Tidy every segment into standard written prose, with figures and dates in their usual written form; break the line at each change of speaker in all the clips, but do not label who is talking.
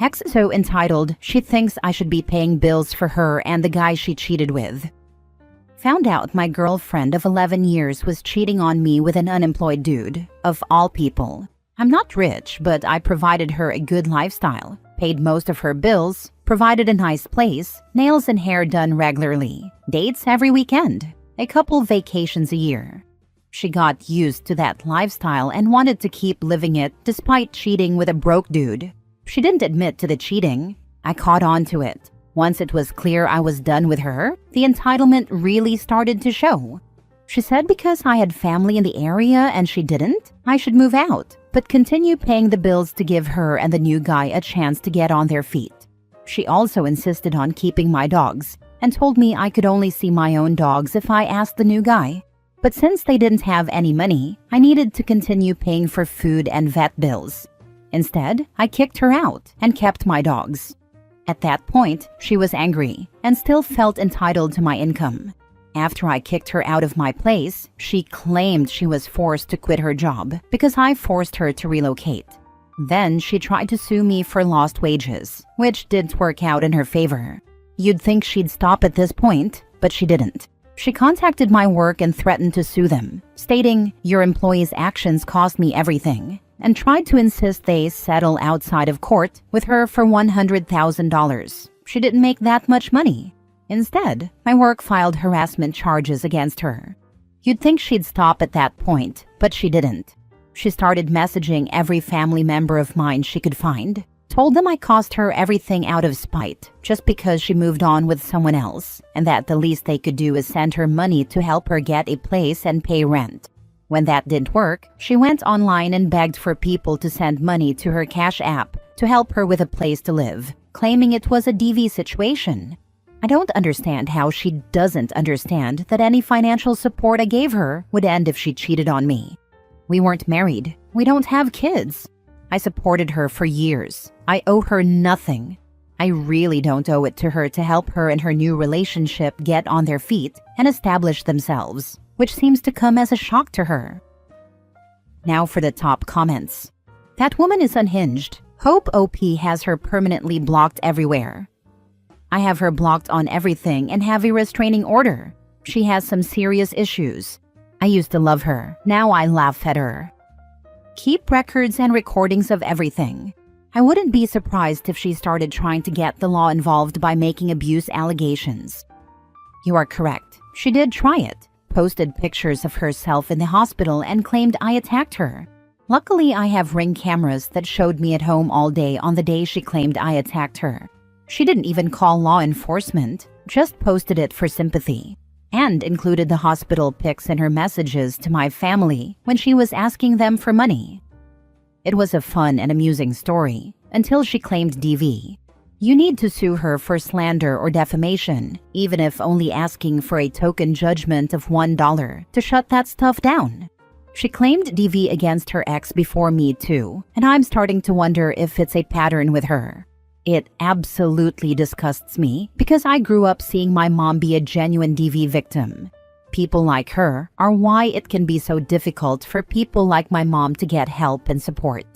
Ex is so entitled, she thinks I should be paying bills for her and the guy she cheated with. Found out my girlfriend of 11 years was cheating on me with an unemployed dude, of all people. I'm not rich, but I provided her a good lifestyle, paid most of her bills, provided a nice place, nails and hair done regularly, dates every weekend, a couple vacations a year. She got used to that lifestyle and wanted to keep living it despite cheating with a broke dude. She didn't admit to the cheating. I caught on to it. Once it was clear I was done with her, the entitlement really started to show. She said because I had family in the area and she didn't, I should move out, but continue paying the bills to give her and the new guy a chance to get on their feet. She also insisted on keeping my dogs and told me I could only see my own dogs if I asked the new guy. But since they didn't have any money, I needed to continue paying for food and vet bills. Instead, I kicked her out and kept my dogs. At that point, she was angry and still felt entitled to my income. After I kicked her out of my place, she claimed she was forced to quit her job because I forced her to relocate. Then she tried to sue me for lost wages, which didn't work out in her favor. You'd think she'd stop at this point, but she didn't. She contacted my work and threatened to sue them, stating, "Your employees' actions cost me everything," and tried to insist they settle outside of court with her for $100,000. She didn't make that much money. Instead, my work filed harassment charges against her. You'd think she'd stop at that point, but she didn't. She started messaging every family member of mine she could find, told them I cost her everything out of spite just because she moved on with someone else, and that the least they could do is send her money to help her get a place and pay rent. When that didn't work, she went online and begged for people to send money to her Cash App to help her with a place to live, claiming it was a DV situation. I don't understand how she doesn't understand that any financial support I gave her would end if she cheated on me. We weren't married. We don't have kids. I supported her for years. I owe her nothing. I really don't owe it to her to help her and her new relationship get on their feet and establish themselves, which seems to come as a shock to her. Now for the top comments. That woman is unhinged. Hope OP has her permanently blocked everywhere. I have her blocked on everything and have a restraining order. She has some serious issues. I used to love her. Now I laugh at her. Keep records and recordings of everything. I wouldn't be surprised if she started trying to get the law involved by making abuse allegations. You are correct. She did try it. Posted pictures of herself in the hospital and claimed I attacked her. Luckily, I have Ring cameras that showed me at home all day on the day she claimed I attacked her. She didn't even call law enforcement, just posted it for sympathy, and included the hospital pics in her messages to my family when she was asking them for money. It was a fun and amusing story until she claimed DV. You need to sue her for slander or defamation, even if only asking for a token judgment of $1 to shut that stuff down. She claimed DV against her ex before me too, and I'm starting to wonder if it's a pattern with her. It absolutely disgusts me because I grew up seeing my mom be a genuine DV victim. People like her are why it can be so difficult for people like my mom to get help and support.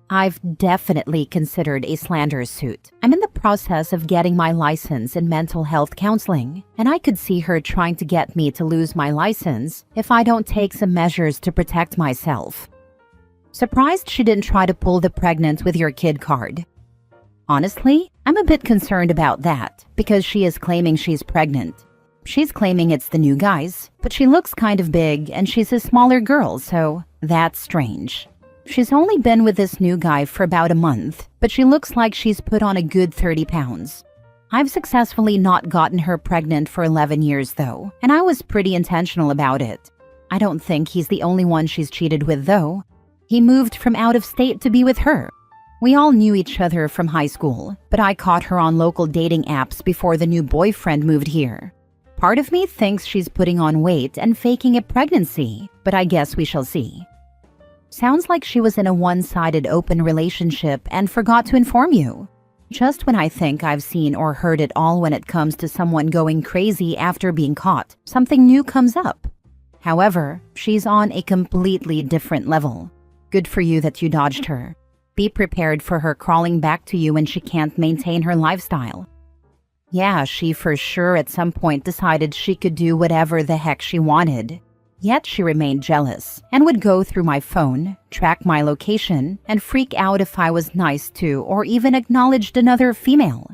I've definitely considered a slander suit. I'm in the process of getting my license in mental health counseling, and I could see her trying to get me to lose my license if I don't take some measures to protect myself. Surprised she didn't try to pull the pregnant with your kid card. Honestly, I'm a bit concerned about that because she is claiming she's pregnant. She's claiming it's the new guy's, but she looks kind of big and she's a smaller girl, so that's strange. She's only been with this new guy for about a month, but she looks like she's put on a good 30 pounds. I've successfully not gotten her pregnant for 11 years though, and I was pretty intentional about it. I don't think he's the only one she's cheated with though. He moved from out of state to be with her. We all knew each other from high school, but I caught her on local dating apps before the new boyfriend moved here. Part of me thinks she's putting on weight and faking a pregnancy, but I guess we shall see. Sounds like she was in a one-sided open relationship and forgot to inform you. Just when I think I've seen or heard it all when it comes to someone going crazy after being caught, something new comes up. However, she's on a completely different level. Good for you that you dodged her. Be prepared for her crawling back to you when she can't maintain her lifestyle. Yeah, she for sure at some point decided she could do whatever the heck she wanted. Yet she remained jealous and would go through my phone, track my location, and freak out if I was nice to or even acknowledged another female.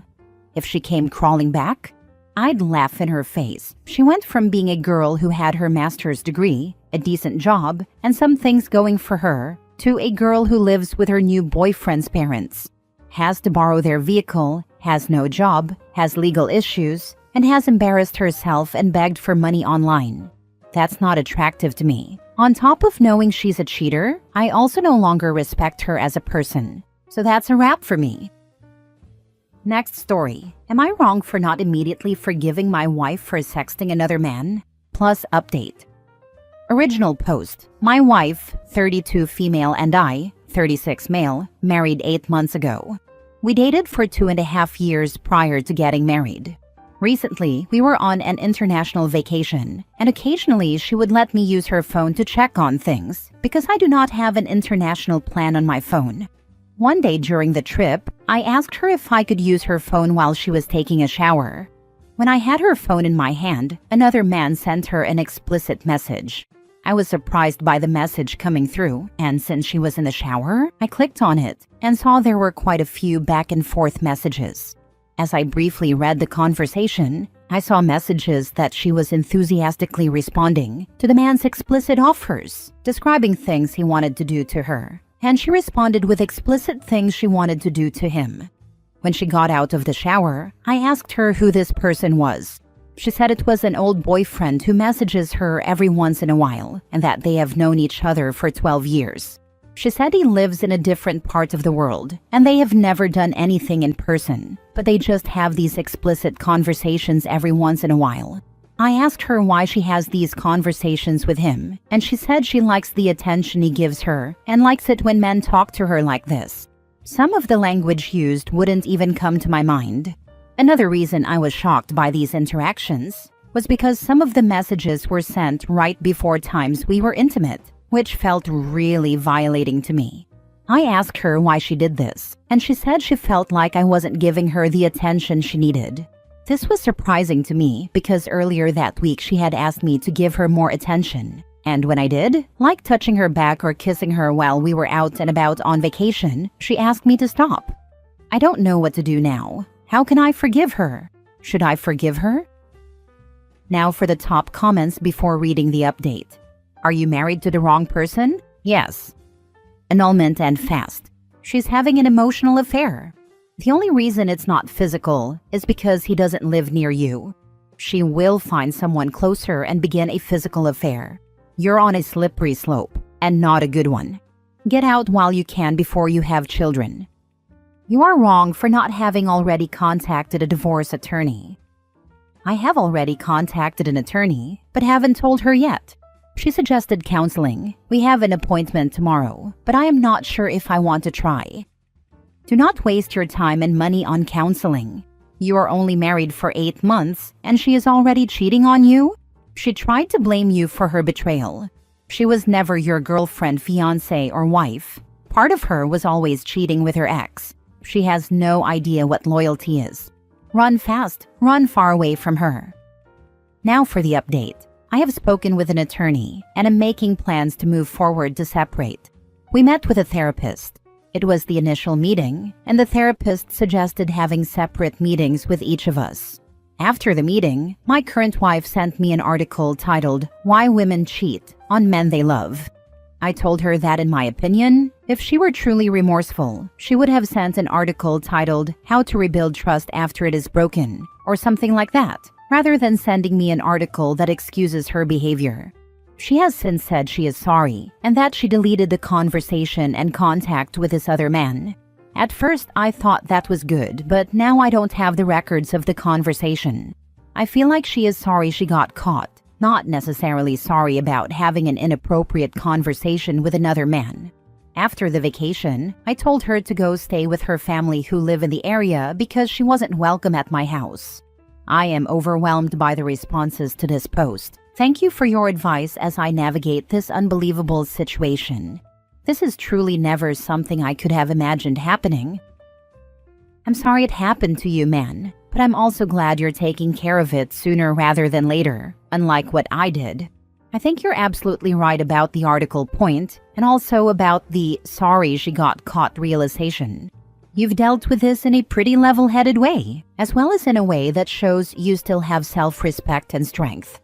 If she came crawling back, I'd laugh in her face. She went from being a girl who had her master's degree, a decent job, and some things going for her, to a girl who lives with her new boyfriend's parents, has to borrow their vehicle, has no job, has legal issues, and has embarrassed herself and begged for money online. That's not attractive to me. On top of knowing she's a cheater, I also no longer respect her as a person. So that's a wrap for me. Next story. Am I wrong for not immediately forgiving my wife for sexting another man? Plus update. Original post. My wife, 32 female, and I, 36 male, married 8 months ago. We dated for 2.5 years prior to getting married. Recently, we were on an international vacation, and occasionally she would let me use her phone to check on things, because I do not have an international plan on my phone. One day during the trip, I asked her if I could use her phone while she was taking a shower. When I had her phone in my hand, another man sent her an explicit message. I was surprised by the message coming through, and since she was in the shower, I clicked on it and saw there were quite a few back and forth messages. As I briefly read the conversation, I saw messages that she was enthusiastically responding to the man's explicit offers, describing things he wanted to do to her, and she responded with explicit things she wanted to do to him. When she got out of the shower, I asked her who this person was. She said it was an old boyfriend who messages her every once in a while, and that they have known each other for 12 years. She said he lives in a different part of the world, and they have never done anything in person, but they just have these explicit conversations every once in a while. I asked her why she has these conversations with him, and she said she likes the attention he gives her and likes it when men talk to her like this. Some of the language used wouldn't even come to my mind. Another reason I was shocked by these interactions was because some of the messages were sent right before times we were intimate, which felt really violating to me. I asked her why she did this, and she said she felt like I wasn't giving her the attention she needed. This was surprising to me because earlier that week she had asked me to give her more attention. And when I did, like touching her back or kissing her while we were out and about on vacation, she asked me to stop. I don't know what to do now. How can I forgive her? Should I forgive her? Now for the top comments before reading the update. Are you married to the wrong person? Yes. Annulment and fast. She's having an emotional affair. The only reason it's not physical is because he doesn't live near you. She will find someone closer and begin a physical affair. You're on a slippery slope, and not a good one. Get out while you can before you have children. You are wrong for not having already contacted a divorce attorney. I have already contacted an attorney, but haven't told her yet. She suggested counseling. We have an appointment tomorrow, but I am not sure if I want to try. Do not waste your time and money on counseling. You are only married for 8 months, and she is already cheating on you? She tried to blame you for her betrayal. She was never your girlfriend, fiancé, or wife. Part of her was always cheating with her ex. She has no idea what loyalty is. Run fast, run far away from her. Now for the update. I have spoken with an attorney and am making plans to move forward to separate. We met with a therapist. It was the initial meeting, and the therapist suggested having separate meetings with each of us. After the meeting, my current wife sent me an article titled, "Why Women Cheat on Men They Love." I told her that in my opinion, if she were truly remorseful, she would have sent an article titled, "How to Rebuild Trust After It Is Broken," or something like that, rather than sending me an article that excuses her behavior. She has since said she is sorry, and that she deleted the conversation and contact with this other man. At first, I thought that was good, but now I don't have the records of the conversation. I feel like she is sorry she got caught, not necessarily sorry about having an inappropriate conversation with another man. After the vacation, I told her to go stay with her family who live in the area because she wasn't welcome at my house. I am overwhelmed by the responses to this post. Thank you for your advice as I navigate this unbelievable situation. This is truly never something I could have imagined happening. I'm sorry it happened to you, man, but I'm also glad you're taking care of it sooner rather than later, unlike what I did. I think you're absolutely right about the article point, and also about the sorry she got caught realization. You've dealt with this in a pretty level-headed way, as well as in a way that shows you still have self-respect and strength.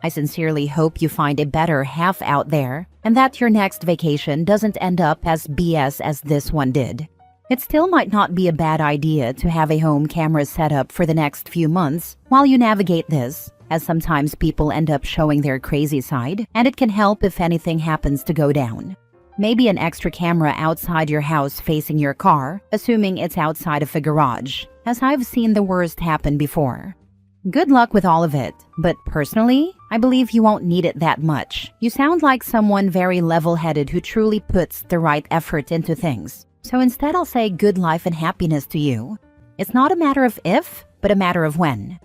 I sincerely hope you find a better half out there, and that your next vacation doesn't end up as BS as this one did. It still might not be a bad idea to have a home camera set up for the next few months while you navigate this, as sometimes people end up showing their crazy side, and it can help if anything happens to go down. Maybe an extra camera outside your house facing your car, assuming it's outside of a garage, as I've seen the worst happen before. Good luck with all of it, but personally, I believe you won't need it that much. You sound like someone very level-headed who truly puts the right effort into things. So instead I'll say good life and happiness to you. It's not a matter of if, but a matter of when.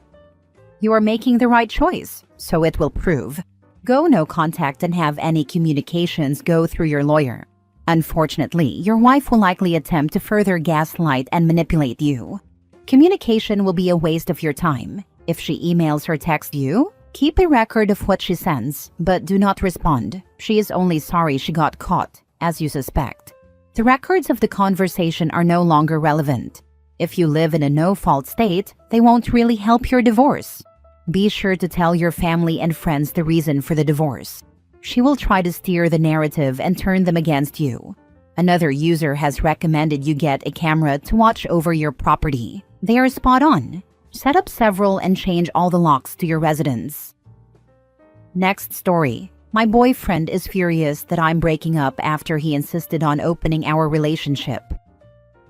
You are making the right choice, so it will prove. Go no contact and have any communications go through your lawyer. Unfortunately, your wife will likely attempt to further gaslight and manipulate you. Communication will be a waste of your time. If she emails or texts you, keep a record of what she sends, but do not respond. She is only sorry she got caught, as you suspect. The records of the conversation are no longer relevant. If you live in a no-fault state, they won't really help your divorce. Be sure to tell your family and friends the reason for the divorce. She will try to steer the narrative and turn them against you. Another user has recommended you get a camera to watch over your property. They are spot on. Set up several and change all the locks to your residence. Next story. My boyfriend is furious that I'm breaking up after he insisted on opening our relationship.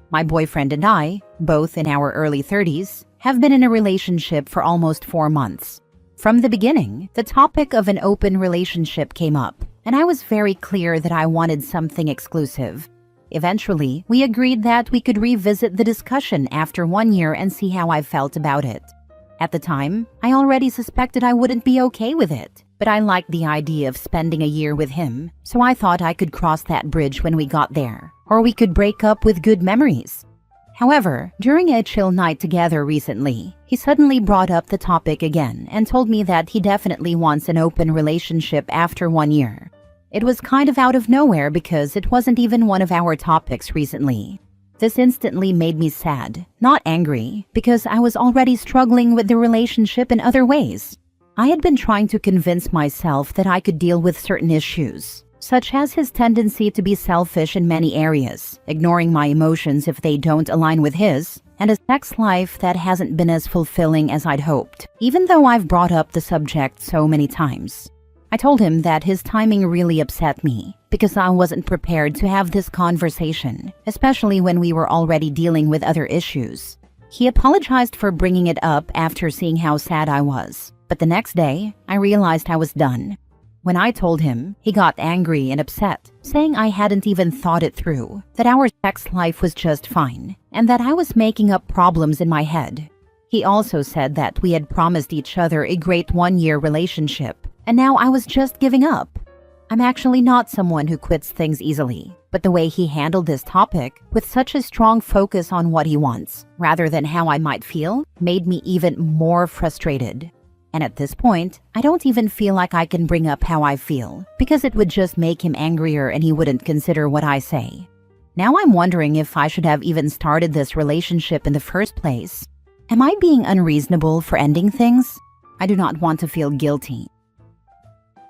My boyfriend and I, both in our early 30s, have been in a relationship for almost 4 months. From the beginning, the topic of an open relationship came up, and I was very clear that I wanted something exclusive. Eventually, we agreed that we could revisit the discussion after 1 year and see how I felt about it. At the time, I already suspected I wouldn't be okay with it, but I liked the idea of spending a year with him, so I thought I could cross that bridge when we got there, or we could break up with good memories. However, during a chill night together recently, he suddenly brought up the topic again and told me that he definitely wants an open relationship after 1 year. It was kind of out of nowhere because it wasn't even one of our topics recently. This instantly made me sad, not angry, because I was already struggling with the relationship in other ways. I had been trying to convince myself that I could deal with certain issues, such as his tendency to be selfish in many areas, ignoring my emotions if they don't align with his, and a sex life that hasn't been as fulfilling as I'd hoped, even though I've brought up the subject so many times. I told him that his timing really upset me because I wasn't prepared to have this conversation, especially when we were already dealing with other issues. He apologized for bringing it up after seeing how sad I was, but the next day, I realized I was done. When I told him, he got angry and upset, saying I hadn't even thought it through, that our sex life was just fine, and that I was making up problems in my head. He also said that we had promised each other a great 1-year relationship, and now I was just giving up. I'm actually not someone who quits things easily, but the way he handled this topic, with such a strong focus on what he wants, rather than how I might feel, made me even more frustrated. And at this point, I don't even feel like I can bring up how I feel, because it would just make him angrier and he wouldn't consider what I say. Now I'm wondering if I should have even started this relationship in the first place. Am I being unreasonable for ending things? I do not want to feel guilty.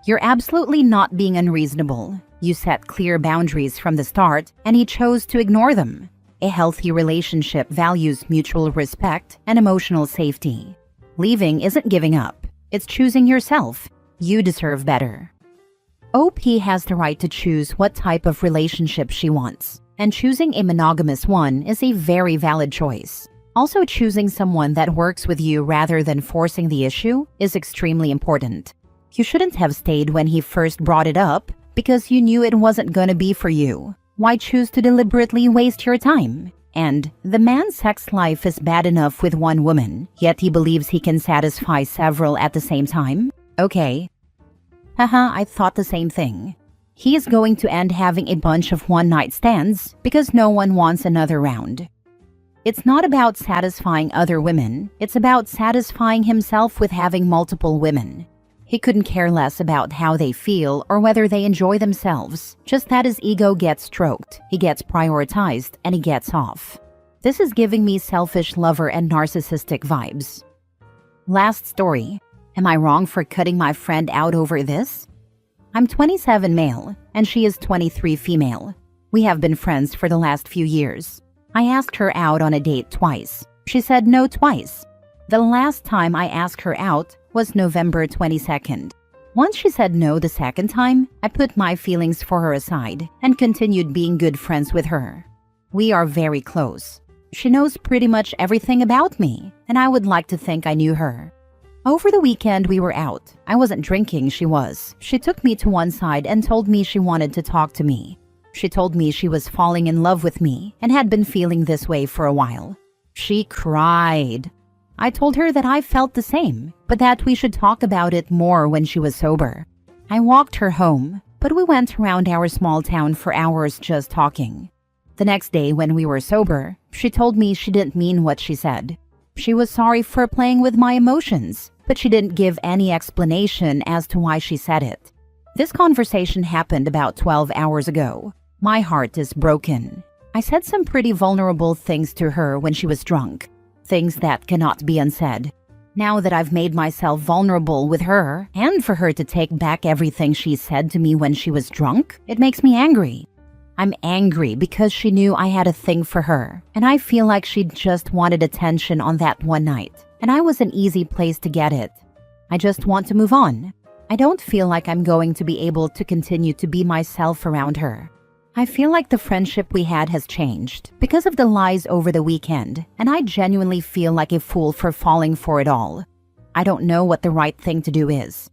You're absolutely not being unreasonable. You set clear boundaries from the start, and he chose to ignore them. A healthy relationship values mutual respect and emotional safety. Leaving isn't giving up. It's choosing yourself. You deserve better. OP has the right to choose what type of relationship she wants, and choosing a monogamous one is a very valid choice. Also, choosing someone that works with you rather than forcing the issue is extremely important. You shouldn't have stayed when he first brought it up because you knew it wasn't gonna be for you. Why choose to deliberately waste your time? And the man's sex life is bad enough with one woman, yet he believes he can satisfy several at the same time? Okay. Haha, I thought the same thing. He is going to end having a bunch of one-night stands because no one wants another round. It's not about satisfying other women, it's about satisfying himself with having multiple women. He couldn't care less about how they feel or whether they enjoy themselves, just that his ego gets stroked, he gets prioritized, and he gets off. This is giving me selfish lover and narcissistic vibes. Last story. Am I wrong for cutting my friend out over this? I'm 27 male, and she is 23 female. We have been friends for the last few years. I asked her out on a date twice. She said no twice. The last time I asked her out was November 22nd. Once she said no the second time, I put my feelings for her aside and continued being good friends with her. We are very close. She knows pretty much everything about me, and I would like to think I knew her. Over the weekend we were out. I wasn't drinking, she was. She took me to one side and told me she wanted to talk to me. She told me she was falling in love with me and had been feeling this way for a while. She cried. I told her that I felt the same, but that we should talk about it more when she was sober. I walked her home, but we went around our small town for hours just talking. The next day when we were sober, she told me she didn't mean what she said. She was sorry for playing with my emotions, but she didn't give any explanation as to why she said it. This conversation happened about 12 hours ago. My heart is broken. I said some pretty vulnerable things to her when she was drunk. Things that cannot be unsaid. Now that I've made myself vulnerable with her, and for her to take back everything she said to me when she was drunk, it makes me angry. I'm angry because she knew I had a thing for her, and I feel like she just wanted attention on that one night, and I was an easy place to get it. I just want to move on. I don't feel like I'm going to be able to continue to be myself around her. I feel like the friendship we had has changed because of the lies over the weekend, and I genuinely feel like a fool for falling for it all. I don't know what the right thing to do is.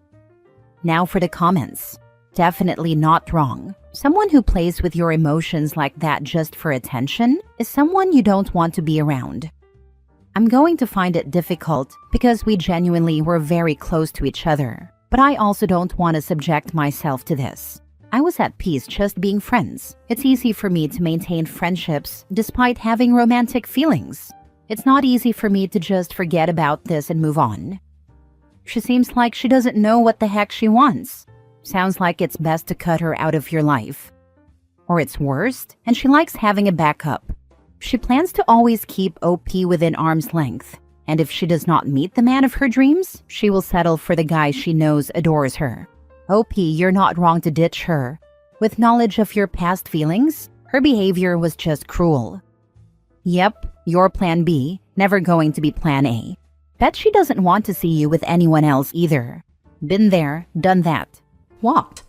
Now for the comments. Definitely not wrong. Someone who plays with your emotions like that just for attention is someone you don't want to be around. I'm going to find it difficult because we genuinely were very close to each other, but I also don't want to subject myself to this. I was at peace just being friends. It's easy for me to maintain friendships despite having romantic feelings. It's not easy for me to just forget about this and move on. She seems like she doesn't know what the heck she wants. Sounds like it's best to cut her out of your life. Or it's worst, and she likes having a backup. She plans to always keep OP within arm's length, and if she does not meet the man of her dreams, she will settle for the guy she knows adores her. OP, you're not wrong to ditch her. With knowledge of your past feelings, her behavior was just cruel. Yep, your plan B, never going to be plan A. Bet she doesn't want to see you with anyone else either. Been there, done that. Walked.